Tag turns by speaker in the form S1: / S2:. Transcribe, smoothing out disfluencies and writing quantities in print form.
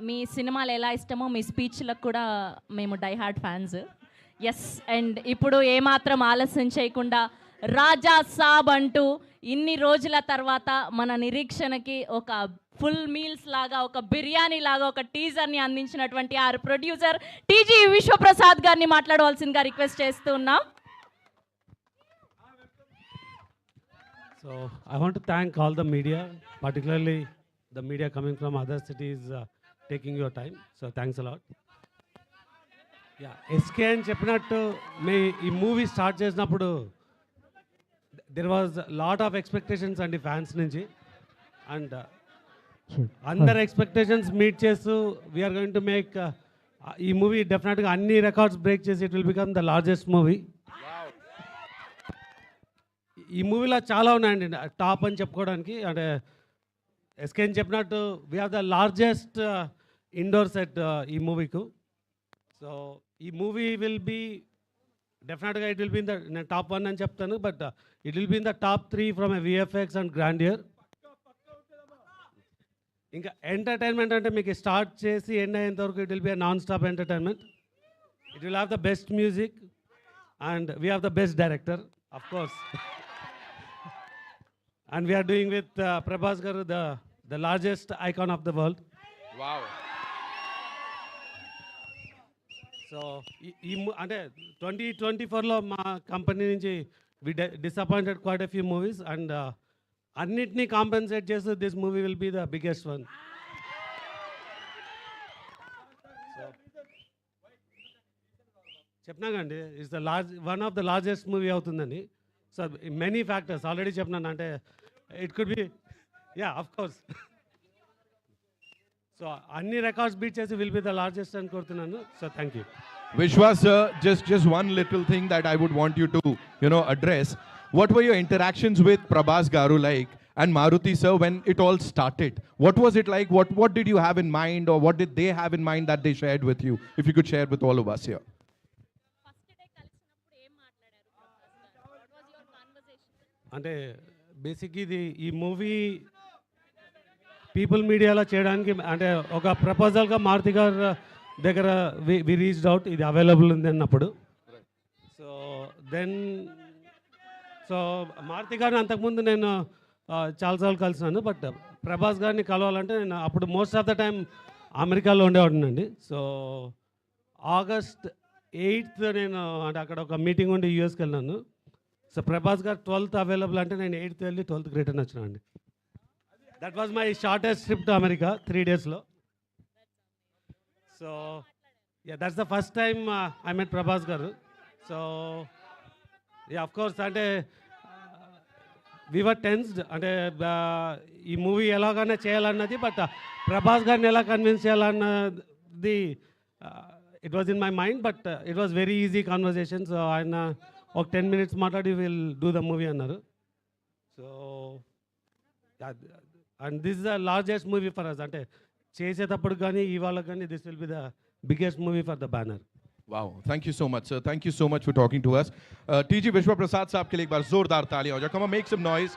S1: మీ సినిమాలు ఎలా ఇష్టమో మీ స్పీచ్లకు కూడా మేము die hard fans. Yes, and ఇప్పుడు ఏమాత్రం ఆలస్యం చేయకుండా రాజా సాబ్ అంటూ ఇన్ని రోజుల తర్వాత మన నిరీక్షణకి ఒక ఫుల్ మీల్స్ లాగా, ఒక బిర్యానీ లాగా ఒక టీజర్ని అందించినటువంటి ఆ ప్రొడ్యూసర్ టీజీ విశ్వప్రసాద్ గారిని మాట్లాడవలసిందిగా రిక్వెస్ట్ చేస్తూ ఉన్నాం.
S2: So I want to thank all the media, particularly the media coming from other cities, taking your time. So thanks a lot. Yeah, SK అని చెప్పినట్టు ఈ మూవీ స్టార్ట్ చేసినప్పుడు there was lot of expectations అండి fans నుంచి. And అందరు expectations meet చేస్తూ we are going to make ఈ movie డెఫినెట్గా అన్ని రికార్డ్స్ బ్రేక్ చేసి it will become the largest movie. ఈ మూవీలో చాలా ఉన్నాయండి టాప్ అని చెప్పుకోవడానికి. అంటే ఎస్కే అని చెప్పినట్టు we have the largest indoor set ఈ మూవీకు. సో ఈ మూవీ విల్ బీ డెఫినెట్గా it will be in the, నేను టాప్ 1 అని చెప్తాను, but it will be in the top 3 from a VFX and grandeur. ఇంకా ఎంటర్టైన్మెంట్ అంటే మీకు స్టార్ట్ చేసి ఎండ్ అయ్యేంత వరకు it will be non stop entertainment. It will have the best music and we have the best director of course. And we are doing with Prabhas Garu, the largest icon of the world.
S3: Wow.
S2: So, అంటే 2024లో మా company నుంచి we disappointed quite a few movies, and అన్నిటినీ compensate చేస్తూ this movie will be the biggest one. చెప్పినాకండి it's the one of the largest movie అవుతుందని. So many factors already చెప్పినాను. అంటే it could be, ya of course. So అన్ని records beat చేసి will be the largest అని కోరుతున్నాను. So thank you.
S3: Vishwas sir, just one little thing that I would want you to, address. What were your interactions with Prabhas Garu like and Maruti sir when it all started? What was it like? What did you have in mind, or what did they have in mind that they shared with you? If you could share with all of us here.
S2: అంటే basic ఇది ఈ movie people మీడియాలో చేయడానికి అంటే ఒక ప్రపోజల్గా మారుతి గారు దగ్గర we reached out, ఇది అవైలబుల్ ఉంది అన్నప్పుడు. సో మారుతి గారిని అంతకుముందు నేను చాలాసార్లు కలిసినాను, బట్ ప్రభాస్ గారిని కలవాలంటే నేను అప్పుడు మోస్ట్ ఆఫ్ ద టైం అమెరికాలో ఉండేవాడినండి. సో August 8th నేను అంటే అక్కడ ఒక మీటింగ్ ఉండి యూఎస్కి వెళ్ళినాను. సో ప్రభాస్ గారు 12th అవైలబుల్ అంటే నేను 8th వెళ్ళి 12th రిటర్న్ వచ్చినా అండి. That was my shortest trip to America, 3 daysలో. So ya, that's the first time I met Prabhas garu. So yeah of course అంటే వి వర్ టెన్స్డ్. అంటే ఈ మూవీ ఎలాగైనా చేయాలన్నది, బట్ ప్రభాస్ గారిని ఎలా కన్విన్స్ చేయాలన్నది it was in my mind, but it was very easy conversation. So ఆయన ఒక 10 minutes మాట్లాడి విల్ డూ ద మూవీ అన్నారు. So and this is the largest movie for us. అంటే చేసేటప్పుడు కానీ ఇవాళ కానీ this will be the biggest movie for the banner.
S3: Wow, thank you so much sir, thank you so much for talking to us. TG Vishwa Prasad साहब के लिए एक बार जोरदार तालियां हो जाए. Come on, make some noise.